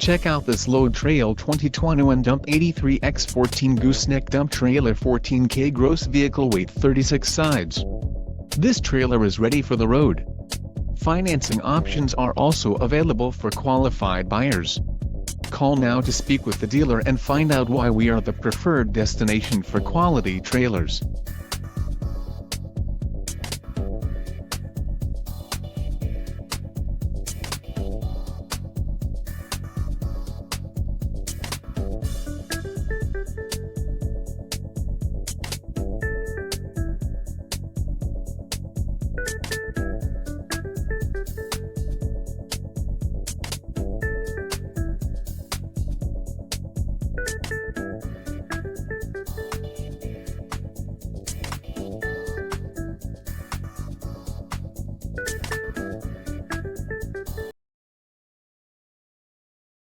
Check out this Load Trail 2021 Dump 83X14 Gooseneck Dump Trailer 14K gross vehicle weight 36 sides. This trailer is ready for the road. Financing options are also available for qualified buyers. Call now to speak with the dealer and find out why we are the preferred destination for quality trailers.